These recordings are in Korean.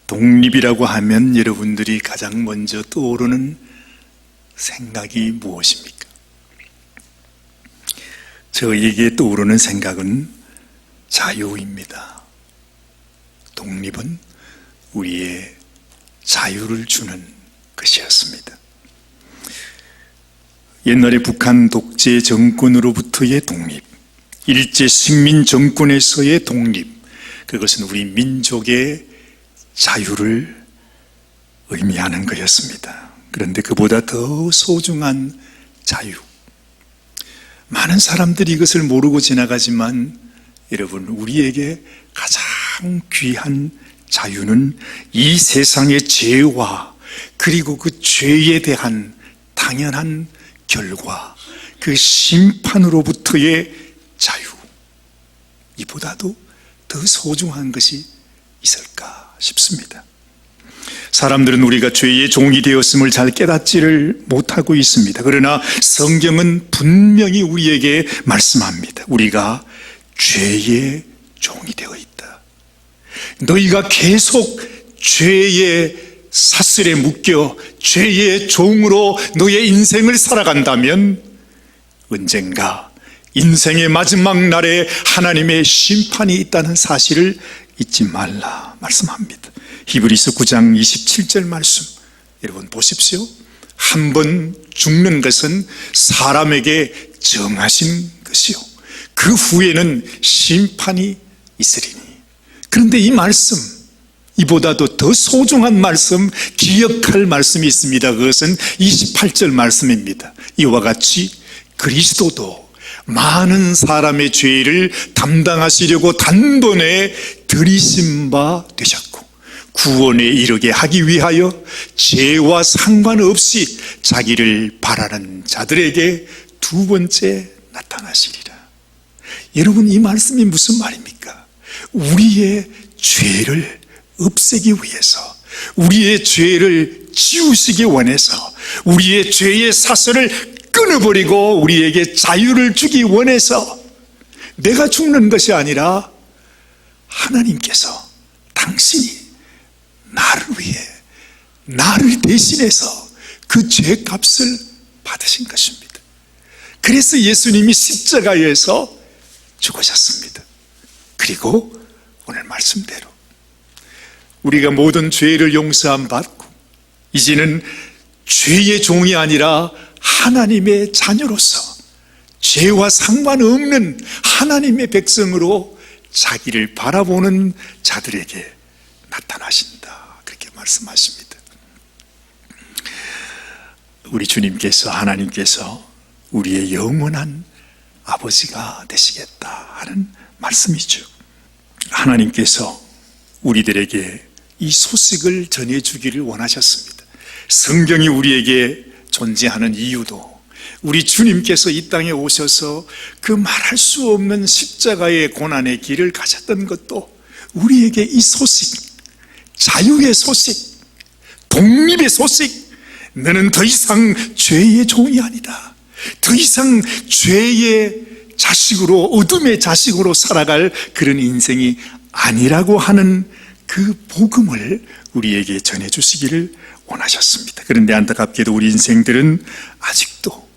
독립이라고 하면 여러분들이 가장 먼저 떠오르는 생각이 무엇입니까? 저에게 떠오르는 생각은 자유입니다. 독립은 우리의 자유를 주는 것이었습니다. 옛날에 북한 독재 정권으로부터의 독립, 일제 식민 정권에서의 독립, 그것은 우리 민족의 자유를 의미하는 것이었습니다. 그런데 그보다 더 소중한 자유, 많은 사람들이 이것을 모르고 지나가지만 여러분, 우리에게 가장 귀한 자유는 이 세상의 죄와 그리고 그 죄에 대한 당연한 결과, 그 심판으로부터의 자유, 이보다도 더 소중한 것이 있을까 싶습니다. 사람들은 우리가 죄의 종이 되었음을 잘 깨닫지를 못하고 있습니다. 그러나 성경은 분명히 우리에게 말씀합니다. 우리가 죄의 종이 되어 있다. 너희가 계속 죄의 사슬에 묶여 죄의 종으로 너의 인생을 살아간다면 언젠가 인생의 마지막 날에 하나님의 심판이 있다는 사실을 잊지 말라 말씀합니다. 히브리서 9장 27절 말씀, 여러분 보십시오. 한 번 죽는 것은 사람에게 정하신 것이요, 그 후에는 심판이 있으리니. 그런데 이 말씀, 이보다도 더 소중한 말씀, 기억할 말씀이 있습니다. 그것은 28절 말씀입니다. 이와 같이 그리스도도 많은 사람의 죄를 담당하시려고 단번에 들이신 바 되셨고, 구원에 이르게 하기 위하여 죄와 상관없이 자기를 바라는 자들에게 두 번째 나타나시리라. 여러분, 이 말씀이 무슨 말입니까? 우리의 죄를 없애기 위해서, 우리의 죄를 지우시기 원해서, 우리의 죄의 사슬을 끊어버리고 우리에게 자유를 주기 원해서 내가 죽는 것이 아니라 하나님께서 당신이 나를 위해, 나를 대신해서 그 죄값을 받으신 것입니다. 그래서 예수님이 십자가에서 죽으셨습니다. 그리고 오늘 말씀대로 우리가 모든 죄를 용서함 받고 이제는 죄의 종이 아니라 하나님의 자녀로서 죄와 상관없는 하나님의 백성으로 자기를 바라보는 자들에게 나타나신다, 그렇게 말씀하십니다. 우리 주님께서, 하나님께서 우리의 영원한 아버지가 되시겠다 하는 말씀이죠. 하나님께서 우리들에게 이 소식을 전해주기를 원하셨습니다. 성경이 우리에게 존재하는 이유도, 우리 주님께서 이 땅에 오셔서 그 말할 수 없는 십자가의 고난의 길을 가셨던 것도 우리에게 이 소식, 자유의 소식, 독립의 소식, 너는 더 이상 죄의 종이 아니다, 더 이상 죄의 자식으로, 어둠의 자식으로 살아갈 그런 인생이 아니라고 하는 그 복음을 우리에게 전해주시기를 원하셨습니다. 그런데 안타깝게도 우리 인생들은 아직도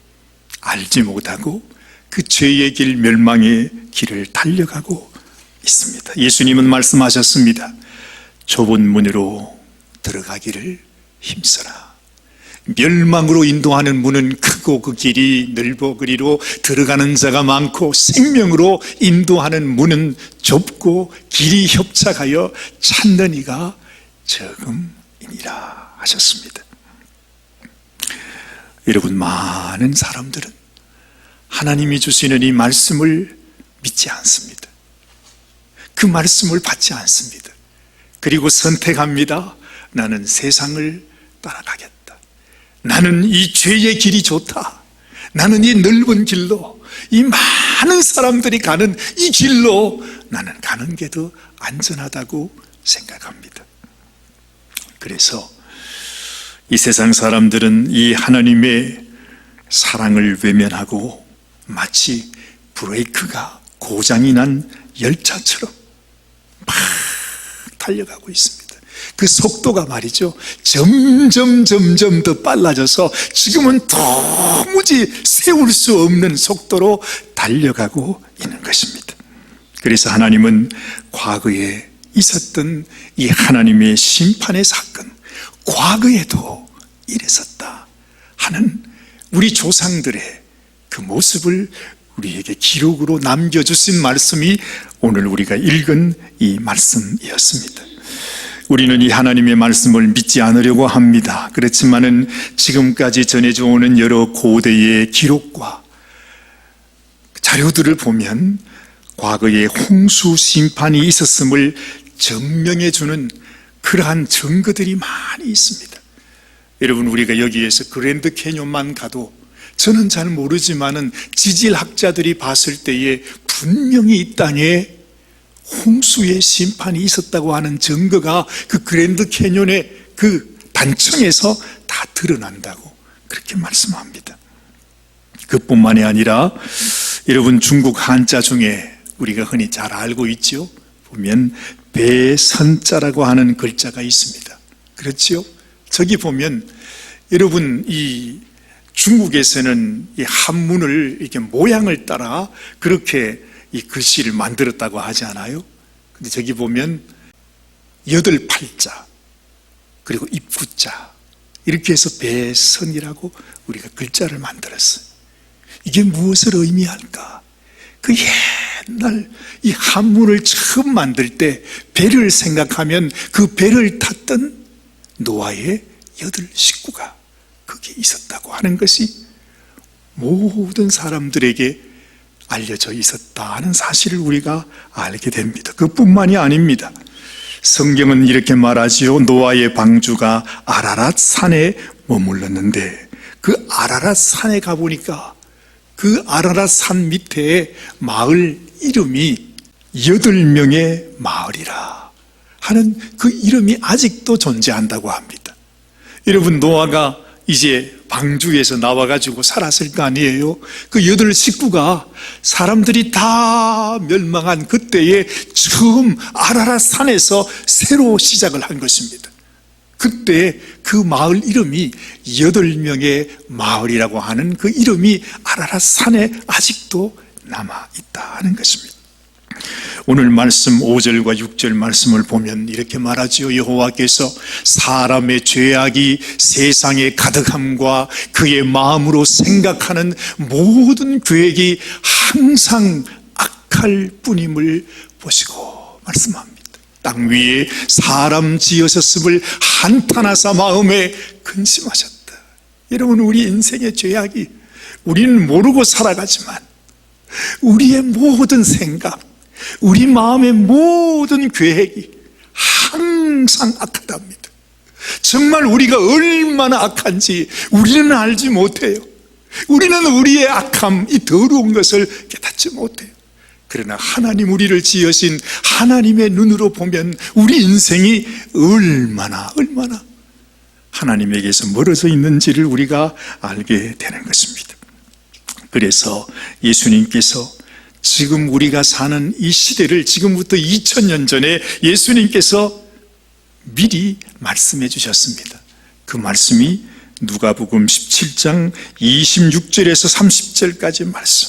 알지 못하고 그 죄의 길, 멸망의 길을 달려가고 있습니다. 예수님은 말씀하셨습니다. 좁은 문으로 들어가기를 힘써라. 멸망으로 인도하는 문은 크고 그 길이 넓어 그리로 들어가는 자가 많고, 생명으로 인도하는 문은 좁고 길이 협착하여 찾는 이가 적음이니라 하셨습니다. 여러분, 많은 사람들은 하나님이 주시는 이 말씀을 믿지 않습니다. 그 말씀을 받지 않습니다. 그리고 선택합니다. 나는 세상을 따라가겠다. 나는 이 죄의 길이 좋다. 나는 이 넓은 길로, 이 많은 사람들이 가는 이 길로 나는 가는 게 더 안전하다고 생각합니다. 그래서 이 세상 사람들은 이 하나님의 사랑을 외면하고 마치 브레이크가 고장이 난 열차처럼 막 달려가고 있습니다. 그 속도가 말이죠, 점점 더 빨라져서 지금은 도무지 세울 수 없는 속도로 달려가고 있는 것입니다. 그래서 하나님은 과거에 있었던 이 하나님의 심판의 사건, 과거에도 이랬었다 하는 우리 조상들의 그 모습을 우리에게 기록으로 남겨주신 말씀이 오늘 우리가 읽은 이 말씀이었습니다. 우리는 이 하나님의 말씀을 믿지 않으려고 합니다. 그렇지만은 지금까지 전해져 오는 여러 고대의 기록과 자료들을 보면 과거에 홍수 심판이 있었음을 증명해 주는 그러한 증거들이 많이 있습니다. 여러분, 우리가 여기에서 그랜드 캐년만 가도 저는 잘 모르지만은 지질학자들이 봤을 때에 분명히 이 땅에 홍수의 심판이 있었다고 하는 증거가 그 그랜드 캐년의 그 단청에서 다 드러난다고 그렇게 말씀합니다. 그뿐만이 아니라 여러분, 중국 한자 중에 우리가 흔히 잘 알고 있죠. 보면 배선자라고 하는 글자가 있습니다. 그렇지요? 저기 보면 여러분, 이 중국에서는 이 한문을 이렇게 모양을 따라 그렇게 이 글씨를 만들었다고 하지 않아요? 근데 저기 보면 8팔자 그리고 입구자 이렇게 해서 배선이라고 우리가 글자를 만들었어요. 이게 무엇을 의미할까? 그 옛날 이 한문을 처음 만들 때 배를 생각하면 그 배를 탔던 노아의 8식구가 거기에 있었다고 하는 것이 모든 사람들에게 알려져 있었다는 사실을 우리가 알게 됩니다. 그뿐만이 아닙니다. 성경은 이렇게 말하지요. 노아의 방주가 아라랏 산에 머물렀는데 그 아라랏 산에 가보니까 그 아라랏 산 밑에 마을 이름이 8명의 마을이라 하는 그 이름이 아직도 존재한다고 합니다. 여러분, 노아가 이제 방주에서 나와가지고 살았을 거 아니에요. 그 8식구가 사람들이 다 멸망한 그때에 처음 아라랏 산에서 새로 시작을 한 것입니다. 그때 그 마을 이름이 8명의 마을이라고 하는 그 이름이 아라랏 산에 아직도 남아있다 하는 것입니다. 오늘 말씀 5절과 6절 말씀을 보면 이렇게 말하지요. 여호와께서 사람의 죄악이 세상에 가득함과 그의 마음으로 생각하는 모든 계획이 항상 악할 뿐임을 보시고 말씀합니다. 땅 위에 사람 지으셨음을 한탄하사 마음에 근심하셨다. 여러분, 우리 인생의 죄악이 우리는 모르고 살아가지만 우리의 모든 생각, 우리 마음의 모든 계획이 항상 악하답니다. 정말 우리가 얼마나 악한지 우리는 알지 못해요. 우리는 우리의 악함, 이 더러운 것을 깨닫지 못해요. 그러나 하나님, 우리를 지으신 하나님의 눈으로 보면 우리 인생이 얼마나 하나님에게서 멀어져 있는지를 우리가 알게 되는 것입니다. 그래서 예수님께서 지금 우리가 사는 이 시대를 지금부터 2000년 전에 예수님께서 미리 말씀해 주셨습니다. 그 말씀이 누가복음 17장 26절에서 30절까지 말씀.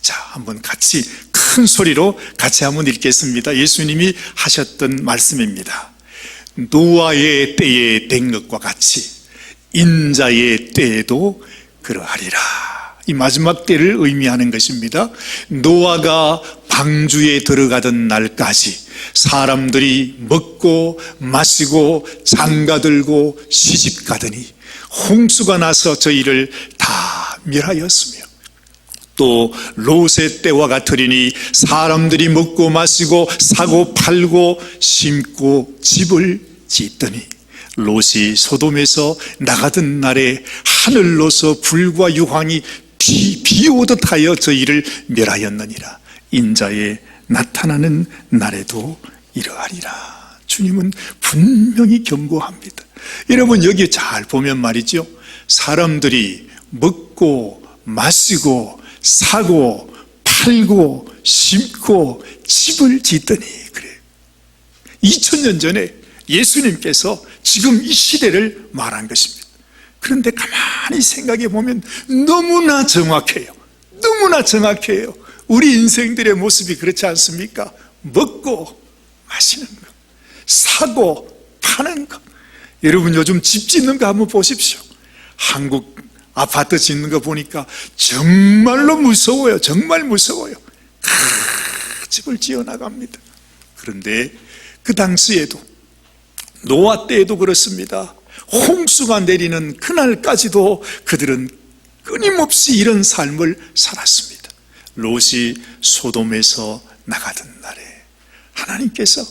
자, 한번 같이 큰 소리로 같이 한번 읽겠습니다. 예수님이 하셨던 말씀입니다. 노아의 때에 된 것과 같이 인자의 때에도 그러하리라. 이 마지막 때를 의미하는 것입니다. 노아가 방주에 들어가던 날까지 사람들이 먹고 마시고 장가들고 시집가더니 홍수가 나서 저희를 다 멸하였으며, 또 롯의 때와 같으리니 사람들이 먹고 마시고 사고 팔고 심고 집을 짓더니 롯이 소돔에서 나가던 날에 하늘로서 불과 유황이 비오듯 하여 저희를 멸하였느니라. 인자의 나타나는 날에도 이러하리라. 주님은 분명히 경고합니다. 여러분, 여기 잘 보면 말이죠, 사람들이 먹고 마시고 사고 팔고 심고 집을 짓더니 그래요. 2000년 전에 예수님께서 지금 이 시대를 말한 것입니다. 그런데 가만히 생각해 보면 너무나 정확해요. 너무나 정확해요. 우리 인생들의 모습이 그렇지 않습니까? 먹고 마시는 것, 사고 파는 것. 여러분 요즘 집 짓는 거 한번 보십시오. 한국 아파트 짓는 거 보니까 정말로 무서워요. 정말 무서워요. 집을 지어나갑니다. 그런데 그 당시에도, 노아 때에도 그렇습니다. 홍수가 내리는 그날까지도 그들은 끊임없이 이런 삶을 살았습니다. 롯이 소돔에서 나가던 날에 하나님께서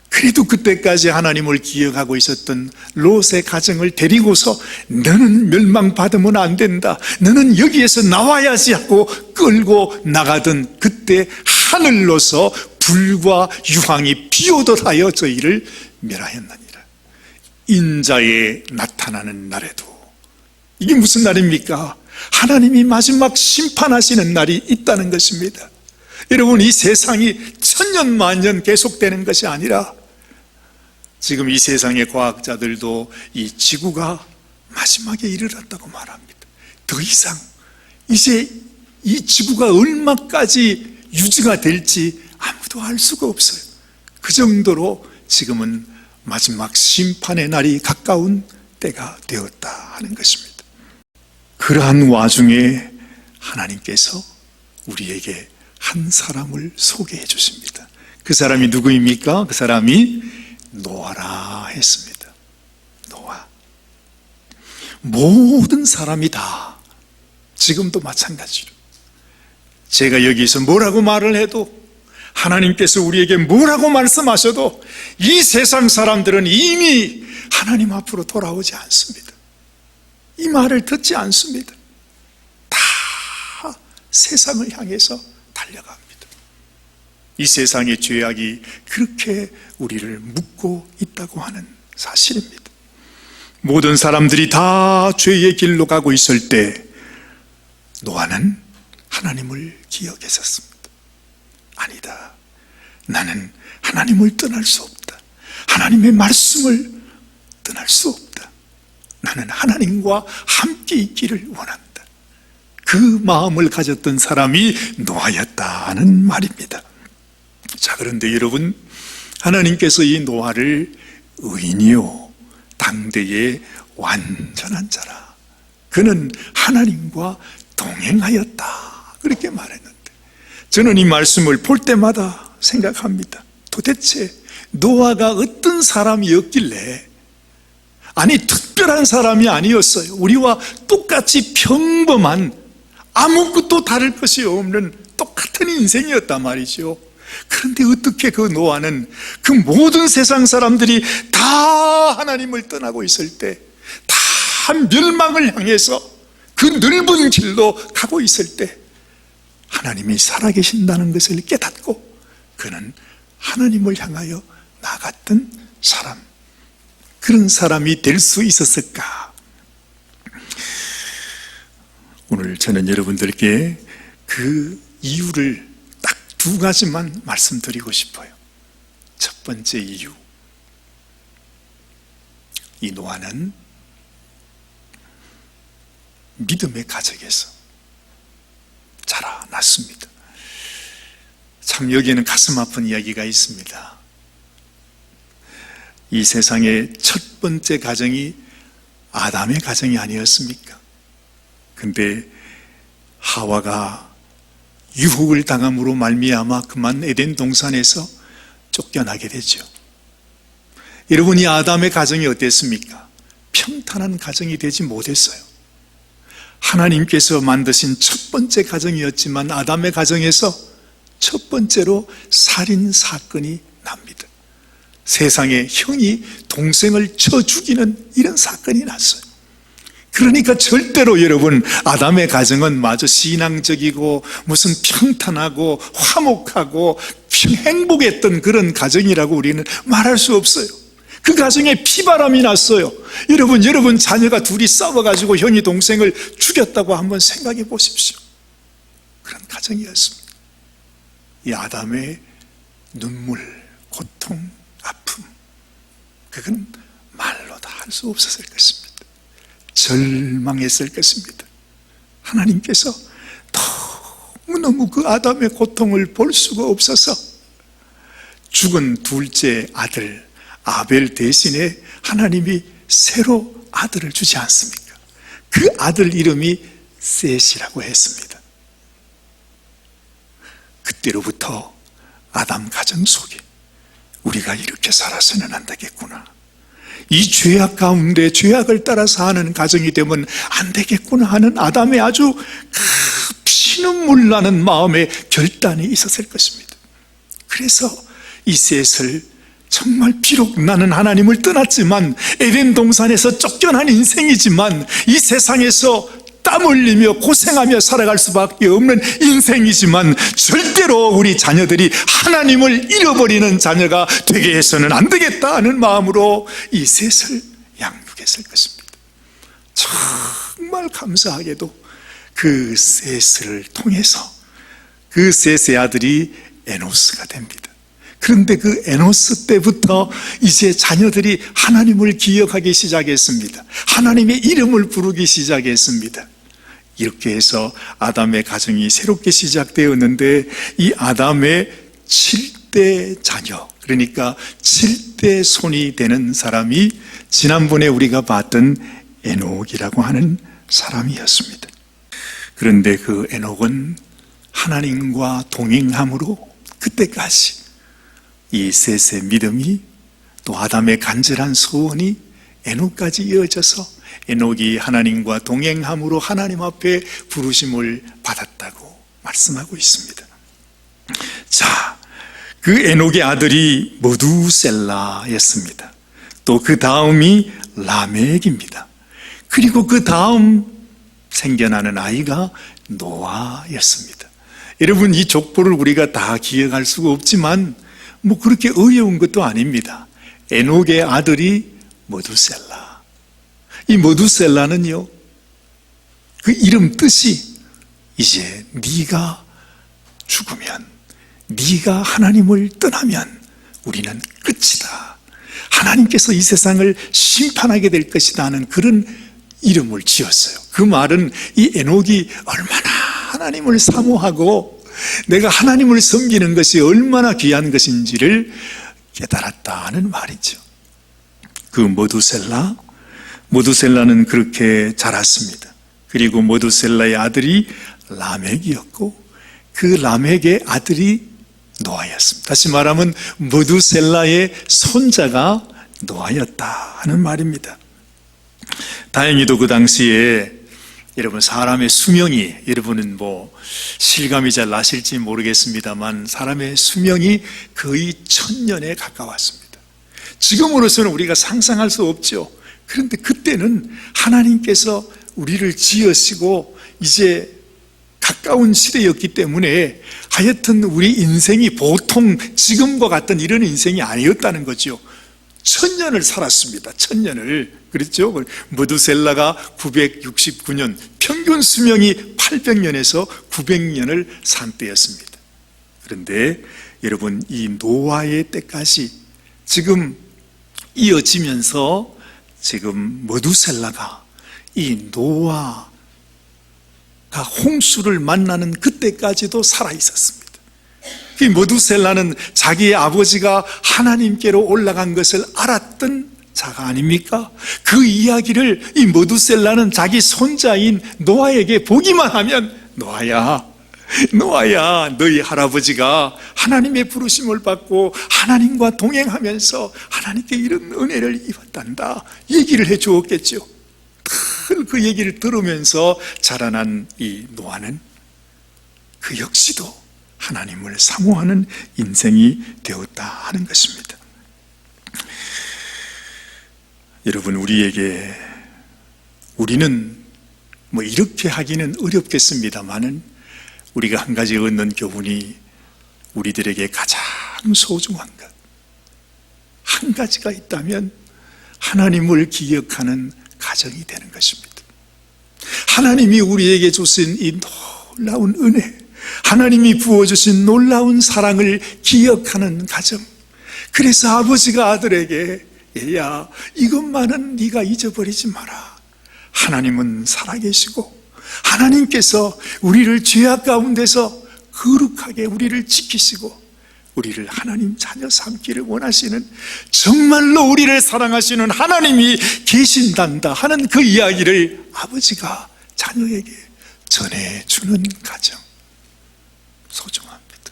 그래도 그때까지 하나님을 기억하고 있었던 롯의 가정을 데리고서 너는 멸망받으면 안 된다, 너는 여기에서 나와야지 하고 끌고 나가던 그때 하늘로서 불과 유황이 비오듯 하여 저희를 멸하였느니라. 인자에 나타나는 날에도, 이게 무슨 날입니까? 하나님이 마지막 심판하시는 날이 있다는 것입니다. 여러분, 이 세상이 천년 만년 계속되는 것이 아니라 지금 이 세상의 과학자들도 이 지구가 마지막에 이르렀다고 말합니다. 더 이상 이제 이 지구가 얼마까지 유지가 될지 아무도 알 수가 없어요. 그 정도로 지금은 마지막 심판의 날이 가까운 때가 되었다 하는 것입니다. 그러한 와중에 하나님께서 우리에게 한 사람을 소개해 주십니다. 그 사람이 누구입니까? 그 사람이 노아라 했습니다. 노아. 모든 사람이 다 지금도 마찬가지로 제가 여기서 뭐라고 말을 해도, 하나님께서 우리에게 뭐라고 말씀하셔도 이 세상 사람들은 이미 하나님 앞으로 돌아오지 않습니다. 이 말을 듣지 않습니다. 다 세상을 향해서 달려갑니다. 이 세상의 죄악이 그렇게 우리를 묶고 있다고 하는 사실입니다. 모든 사람들이 다 죄의 길로 가고 있을 때 노아는 하나님을 기억했었습니다. 아니다, 나는 하나님을 떠날 수 없다. 하나님의 말씀을 떠날 수 없다. 나는 하나님과 함께 있기를 원한다. 그 마음을 가졌던 사람이 노아였다는 말입니다. 자, 그런데 여러분, 하나님께서 이 노아를 의인이요 당대의 완전한 자라, 그는 하나님과 동행하였다, 그렇게 말했는데, 저는 이 말씀을 볼 때마다 생각합니다. 도대체 노아가 어떤 사람이었길래, 아니 특별한 사람이 아니었어요. 우리와 똑같이 평범한, 아무것도 다를 것이 없는 똑같은 인생이었단 말이죠. 그런데 어떻게 그 노아는 그 모든 세상 사람들이 다 하나님을 떠나고 있을 때, 다 멸망을 향해서 그 넓은 길로 가고 있을 때 하나님이 살아계신다는 것을 깨닫고 그는 하나님을 향하여 나갔던 사람, 그런 사람이 될 수 있었을까? 오늘 저는 여러분들께 그 이유를 딱 두 가지만 말씀드리고 싶어요. 첫 번째 이유, 이 노아는 믿음의 가정에서 자라났습니다. 참 여기에는 가슴 아픈 이야기가 있습니다. 이 세상의 첫 번째 가정이 아담의 가정이 아니었습니까? 근데 하와가 유혹을 당함으로 말미암아 그만 에덴 동산에서 쫓겨나게 되죠. 여러분, 이 아담의 가정이 어땠습니까? 평탄한 가정이 되지 못했어요. 하나님께서 만드신 첫 번째 가정이었지만 아담의 가정에서 첫 번째로 살인 사건이 납니다. 세상에 형이 동생을 쳐 죽이는 이런 사건이 났어요. 그러니까 절대로 여러분, 아담의 가정은 마저 신앙적이고 무슨 평탄하고 화목하고 행복했던 그런 가정이라고 우리는 말할 수 없어요. 그 가정에 피바람이 났어요. 여러분 자녀가 둘이 싸워가지고 형이 동생을 죽였다고 한번 생각해 보십시오. 그런 가정이었습니다. 이 아담의 눈물, 고통, 아픔, 그건 말로 다 할 수 없었을 것입니다. 절망했을 것입니다. 하나님께서 너무너무 그 아담의 고통을 볼 수가 없어서 죽은 둘째 아들 아벨 대신에 하나님이 새로 아들을 주지 않습니까? 그 아들 이름이 셋이라고 했습니다. 그때로부터 아담 가정 속에 우리가 이렇게 살아서는 안 되겠구나, 이 죄악 가운데 죄악을 따라 사는 가정이 되면 안 되겠구나 하는 아담의 아주 피눈물 나는 마음의 결단이 있었을 것입니다. 그래서 이 셋을 정말 비록 나는 하나님을 떠났지만 에덴 동산에서 쫓겨난 인생이지만 이 세상에서 땀 흘리며 고생하며 살아갈 수밖에 없는 인생이지만 절대로 우리 자녀들이 하나님을 잃어버리는 자녀가 되게 해서는 안 되겠다 하는 마음으로 이 셋을 양육했을 것입니다. 정말 감사하게도 그 셋을 통해서 그 셋의 아들이 에노스가 됩니다. 그런데 그 에노스 때부터 이제 자녀들이 하나님을 기억하기 시작했습니다. 하나님의 이름을 부르기 시작했습니다. 이렇게 해서 아담의 가정이 새롭게 시작되었는데 이 아담의 7대 자녀, 그러니까 7대 손이 되는 사람이 지난번에 우리가 봤던 에녹이라고 하는 사람이었습니다. 그런데 그 에녹은 하나님과 동행함으로 그때까지 이 셋의 믿음이 또 아담의 간절한 소원이 에녹까지 이어져서 에녹이 하나님과 동행함으로 하나님 앞에 부르심을 받았다고 말씀하고 있습니다. 자, 그 에녹의 아들이 무두셀라였습니다. 또 그 다음이 라멕입니다. 그리고 그 다음 생겨나는 아이가 노아였습니다. 여러분, 이 족보를 우리가 다 기억할 수가 없지만 뭐 그렇게 어려운 것도 아닙니다. 에녹의 아들이 무두셀라. 이 무두셀라는요, 그 이름 뜻이 이제 네가 죽으면, 네가 하나님을 떠나면 우리는 끝이다, 하나님께서 이 세상을 심판하게 될 것이다 하는 그런 이름을 지었어요. 그 말은 이 에녹이 얼마나 하나님을 사모하고 내가 하나님을 섬기는 것이 얼마나 귀한 것인지를 깨달았다 하는 말이죠. 그 무두셀라는 그렇게 자랐습니다. 그리고 무두셀라의 아들이 라멕이었고 그 라멕의 아들이 노아였습니다. 다시 말하면 무두셀라의 손자가 노아였다 하는 말입니다. 다행히도 그 당시에 여러분, 사람의 수명이, 여러분은 뭐 실감이 잘 나실지 모르겠습니다만 사람의 수명이 거의 1000년에 가까웠습니다. 지금으로서는 우리가 상상할 수 없죠. 그런데 그때는 하나님께서 우리를 지으시고 이제 가까운 시대였기 때문에 하여튼 우리 인생이 보통 지금과 같은 이런 인생이 아니었다는 거죠. 1000년을 살았습니다. 1000년을. 그렇죠? 무두셀라가 969년, 평균 수명이 800년에서 900년을 산 때였습니다. 그런데 여러분, 이 노아의 때까지 지금 이어지면서 지금 무두셀라가 이 노아가 홍수를 만나는 그때까지도 살아 있었습니다. 이 무두셀라는 자기의 아버지가 하나님께로 올라간 것을 알았던 자가 아닙니까? 그 이야기를 이 무두셀라는 자기 손자인 노아에게 보기만 하면 노아야, 너희 할아버지가 하나님의 부르심을 받고 하나님과 동행하면서 하나님께 이런 은혜를 입었단다 얘기를 해 주었겠죠. 그 얘기를 들으면서 자라난 이 노아는 그 역시도 하나님을 사모하는 인생이 되었다 하는 것입니다. 여러분, 우리는 뭐 이렇게 하기는 어렵겠습니다만은 우리가 한 가지 얻는 교훈이 우리들에게 가장 소중한 것, 한 가지가 있다면 하나님을 기억하는 가정이 되는 것입니다. 하나님이 우리에게 주신 이 놀라운 은혜, 하나님이 부어주신 놀라운 사랑을 기억하는 가정. 그래서 아버지가 아들에게 얘야, 이것만은 네가 잊어버리지 마라. 하나님은 살아계시고 하나님께서 우리를 죄악 가운데서 거룩하게 우리를 지키시고 우리를 하나님 자녀 삼기를 원하시는, 정말로 우리를 사랑하시는 하나님이 계신단다 하는 그 이야기를 아버지가 자녀에게 전해주는 가정, 소중합니다.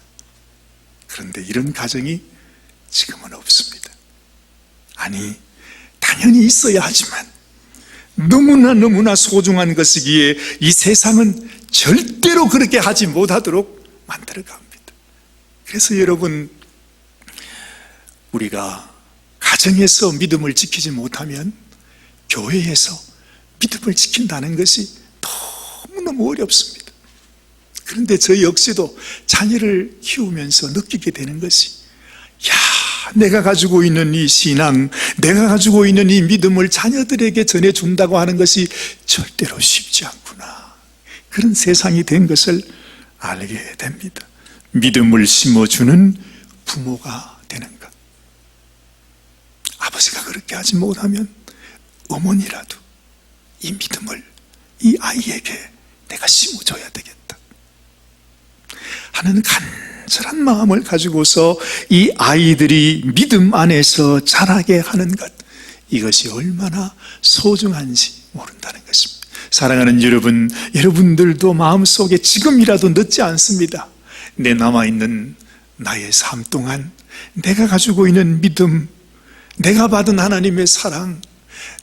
그런데 이런 가정이 지금은 없습니다. 아니, 당연히 있어야 하지만 너무나 소중한 것이기에 이 세상은 절대로 그렇게 하지 못하도록 만들어갑니다. 그래서 여러분, 우리가 가정에서 믿음을 지키지 못하면 교회에서 믿음을 지킨다는 것이 너무너무 어렵습니다. 그런데 저 역시도 자녀를 키우면서 느끼게 되는 것이, 내가 가지고 있는 이 신앙, 내가 가지고 있는 이 믿음을 자녀들에게 전해준다고 하는 것이 절대로 쉽지 않구나, 그런 세상이 된 것을 알게 됩니다. 믿음을 심어주는 부모가 되는 것, 아버지가 그렇게 하지 못하면 어머니라도 이 믿음을 이 아이에게 내가 심어줘야 되겠다 하는 간절한 마음을 가지고서 이 아이들이 믿음 안에서 자라게 하는 것, 이것이 얼마나 소중한지 모른다는 것입니다. 사랑하는 여러분, 여러분들도 마음속에 지금이라도 늦지 않습니다. 내 남아있는 나의 삶 동안 내가 가지고 있는 믿음, 내가 받은 하나님의 사랑,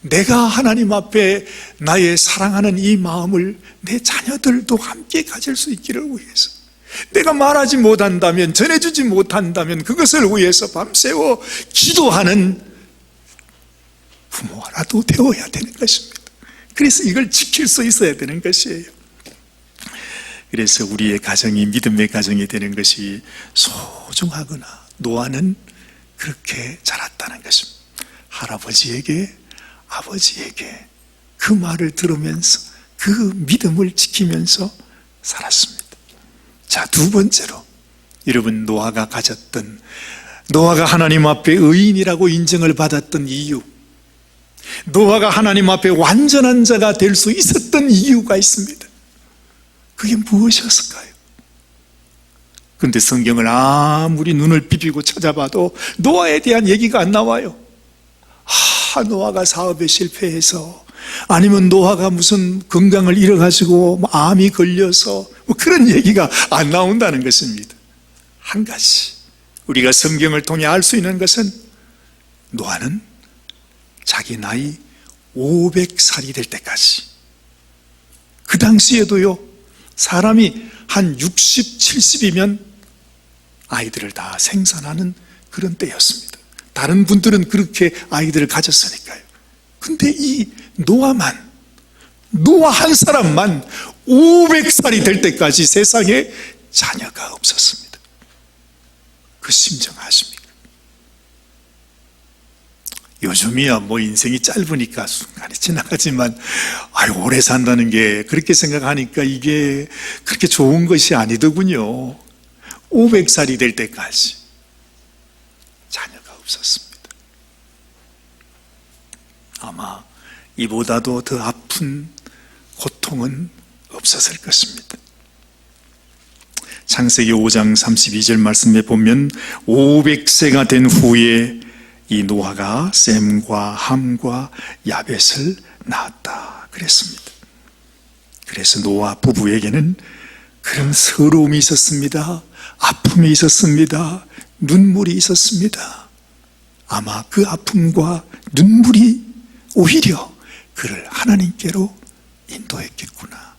내가 하나님 앞에 나의 사랑하는 이 마음을 내 자녀들도 함께 가질 수 있기를 위해서, 내가 말하지 못한다면, 전해주지 못한다면 그것을 위해서 밤새워 기도하는 부모라도 되어야 되는 것입니다. 그래서 이걸 지킬 수 있어야 되는 것이에요. 그래서 우리의 가정이 믿음의 가정이 되는 것이 소중하구나. 노아는 그렇게 자랐다는 것입니다. 할아버지에게, 아버지에게 그 말을 들으면서 그 믿음을 지키면서 살았습니다. 자, 두 번째로, 여러분, 노아가 하나님 앞에 의인이라고 인정을 받았던 이유, 노아가 하나님 앞에 완전한 자가 될 수 있었던 이유가 있습니다. 그게 무엇이었을까요? 그런데 성경을 아무리 눈을 비비고 찾아봐도 노아에 대한 얘기가 안 나와요. 노아가 사업에 실패해서, 아니면 노아가 무슨 건강을 잃어가지고 암이 걸려서, 그런 얘기가 안 나온다는 것입니다. 한 가지 우리가 성경을 통해 알 수 있는 것은, 노아는 자기 나이 500살이 될 때까지, 그 당시에도요, 사람이 한 60, 70이면 아이들을 다 생산하는 그런 때였습니다. 다른 분들은 그렇게 아이들을 가졌으니까요. 근데 이 노아 한 사람만 500살이 될 때까지 세상에 자녀가 없었습니다. 그 심정 아십니까? 요즘이야 뭐 인생이 짧으니까 순간이 지나가지만, 오래 산다는 게, 그렇게 생각하니까 이게 그렇게 좋은 것이 아니더군요. 500살이 될 때까지 자녀가 없었습니다. 아마 이보다도 더 아픈 고통은 없었을 것입니다. 창세기 5장 32절 말씀에 보면, 500세가 된 후에 이 노아가 셈과 함과 야벳을 낳았다 그랬습니다. 그래서 노아 부부에게는 그런 서러움이 있었습니다. 아픔이 있었습니다. 눈물이 있었습니다. 아마 그 아픔과 눈물이 오히려 그를 하나님께로 인도했겠구나.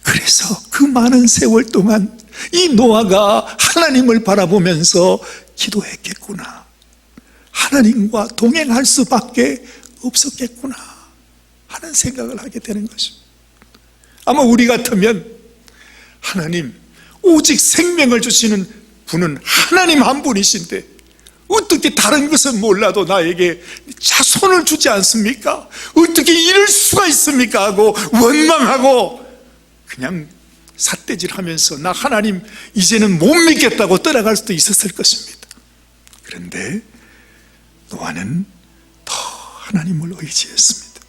그래서 그 많은 세월 동안 이 노아가 하나님을 바라보면서 기도했겠구나. 하나님과 동행할 수밖에 없었겠구나 하는 생각을 하게 되는 것입니다. 아마 우리 같으면, 하나님, 오직 생명을 주시는 분은 하나님 한 분이신데 어떻게 다른 것은 몰라도 나에게 자손을 주지 않습니까? 어떻게 이럴 수가 있습니까? 하고 원망하고 그냥 삿대질하면서 나 하나님 이제는 못 믿겠다고 떠나갈 수도 있었을 것입니다. 그런데 노아는 더 하나님을 의지했습니다.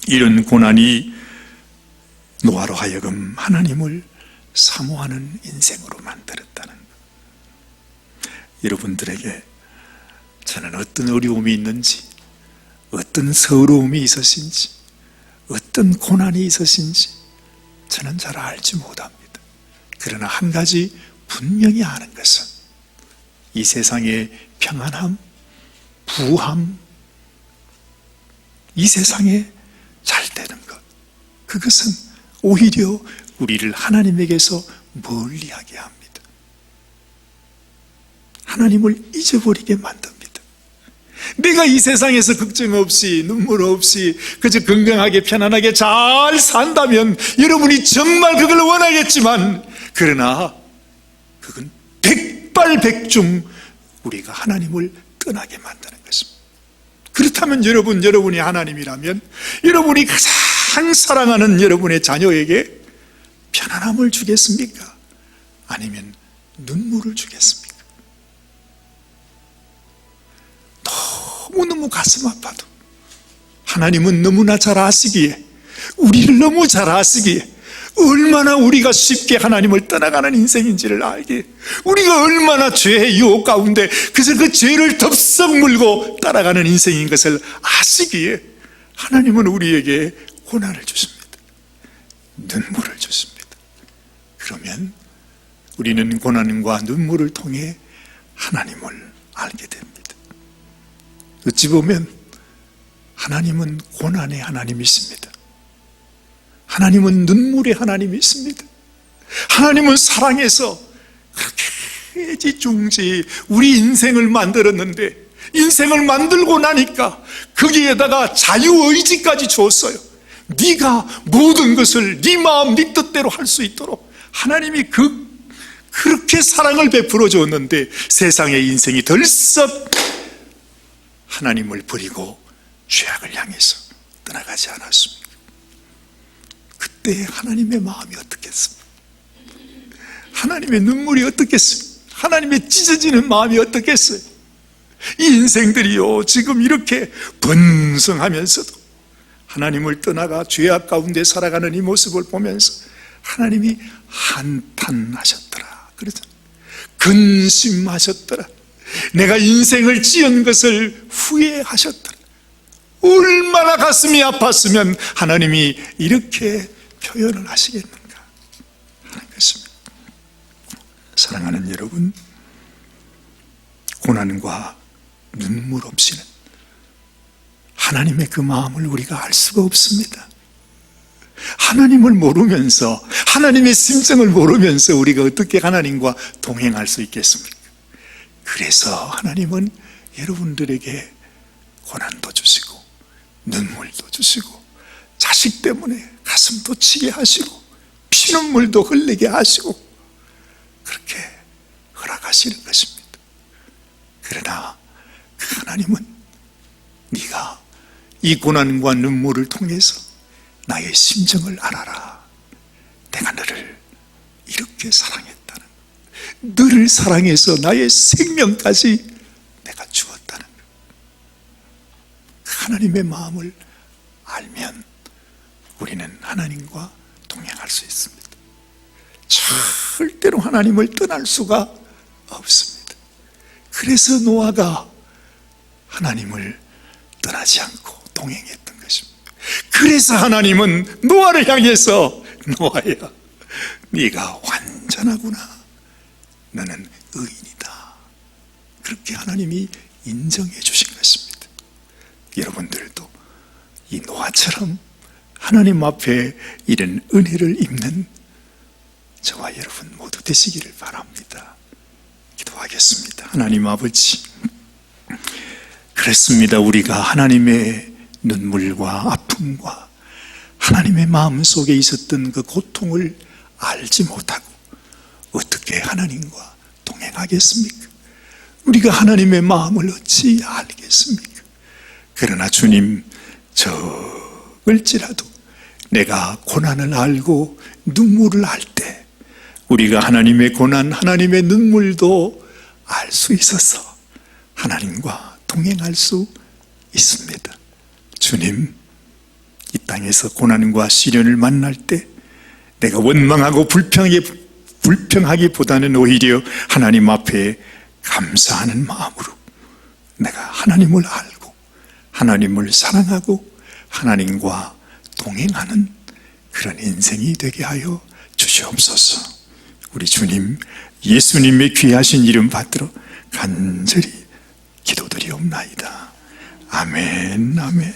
이런 고난이 노아로 하여금 하나님을 사모하는 인생으로 만들었다는 것. 여러분들에게 저는 어떤 어려움이 있는지, 어떤 서러움이 있으신지, 어떤 고난이 있으신지 저는 잘 알지 못합니다. 그러나 한 가지 분명히 아는 것은 이 세상의 평안함, 부함, 이 세상에 잘 되는 것, 그것은 오히려 우리를 하나님에게서 멀리하게 합니다. 하나님을 잊어버리게 만듭니다. 내가 이 세상에서 걱정 없이 눈물 없이 그저 건강하게 편안하게 잘 산다면 여러분이 정말 그걸 원하겠지만, 그러나 그건 백발백중 우리가 하나님을 떠나게 만드는 것입니다. 그렇다면 여러분이 하나님이라면 여러분이 가장 사랑하는 여러분의 자녀에게 편안함을 주겠습니까? 아니면 눈물을 주겠습니까? 너무너무 가슴 아파도 하나님은 너무나 잘 아시기에, 우리를 너무 잘 아시기에, 얼마나 우리가 쉽게 하나님을 떠나가는 인생인지를 알기에, 우리가 얼마나 죄의 유혹 가운데 그래서 그 죄를 덥석 물고 따라가는 인생인 것을 아시기에 하나님은 우리에게 고난을 주십니다. 눈물을 주십니다. 그러면 우리는 고난과 눈물을 통해 하나님을 알게 됩니다. 어찌 보면 하나님은 고난의 하나님이십니다. 하나님은 눈물의 하나님이십니다. 하나님은 사랑해서 그렇게 애지중지 우리 인생을 만들었는데, 인생을 만들고 나니까 거기에다가 자유의지까지 줬어요. 네가 모든 것을 네 마음 네 뜻대로 할 수 있도록 하나님이 그렇게 사랑을 베풀어 줬는데, 세상의 인생이 덜썩 하나님을 버리고 죄악을 향해서 떠나가지 않았습니까? 그때 하나님의 마음이 어떻겠습니까? 하나님의 눈물이 어떻겠습니까? 하나님의 찢어지는 마음이 어떻겠어요? 이 인생들이요, 지금 이렇게 번성하면서도 하나님을 떠나가 죄악 가운데 살아가는 이 모습을 보면서 하나님이 한탄하셨더라 그러잖아요. 근심하셨더라. 내가 인생을 지은 것을 후회하셨더라. 얼마나 가슴이 아팠으면 하나님이 이렇게 표현을 하시겠는가 하는 것입니다. 사랑하는 여러분, 고난과 눈물 없이는 하나님의 그 마음을 우리가 알 수가 없습니다. 하나님을 모르면서, 하나님의 심정을 모르면서 우리가 어떻게 하나님과 동행할 수 있겠습니까? 그래서 하나님은 여러분들에게 고난도 주시고 눈물도 주시고 자식 때문에 가슴도 치게 하시고 피눈물도 흘리게 하시고 그렇게 허락하시는 것입니다. 그러나 그 하나님은 네가 이 고난과 눈물을 통해서 나의 심정을 알아라. 내가 너를 이렇게 사랑했다는, 너를 사랑해서 나의 생명까지 내가 주었다는 그 하나님의 마음을 알면 우리는 하나님과 동행할 수 있습니다. 절대로 하나님을 떠날 수가 없습니다. 그래서 노아가 하나님을 떠나지 않고 동행했던 것입니다. 그래서 하나님은 노아를 향해서 노아야, 네가 완전하구나. 너는 의인이다. 그렇게 하나님이 인정해 주신 것입니다. 여러분들도 이 노아처럼 하나님 앞에 이런 은혜를 입는 저와 여러분 모두 되시기를 바랍니다. 기도하겠습니다. 하나님 아버지, 그렇습니다. 우리가 하나님의 눈물과 아픔과 하나님의 마음속에 있었던 그 고통을 알지 못하고 어떻게 하나님과 동행하겠습니까? 우리가 하나님의 마음을 어찌 알겠습니까? 그러나 주님, 적을지라도 내가 고난을 알고 눈물을 알 때 우리가 하나님의 고난, 하나님의 눈물도 알 수 있어서 하나님과 동행할 수 있습니다. 주님, 이 땅에서 고난과 시련을 만날 때 내가 원망하고 불평하기보다는 오히려 하나님 앞에 감사하는 마음으로 내가 하나님을 알고 하나님을 사랑하고 하나님과 동행하는 그런 인생이 되게 하여 주시옵소서. 우리 주님 예수님의 귀하신 이름 받들어 간절히 기도드리옵나이다. 아멘, 아멘.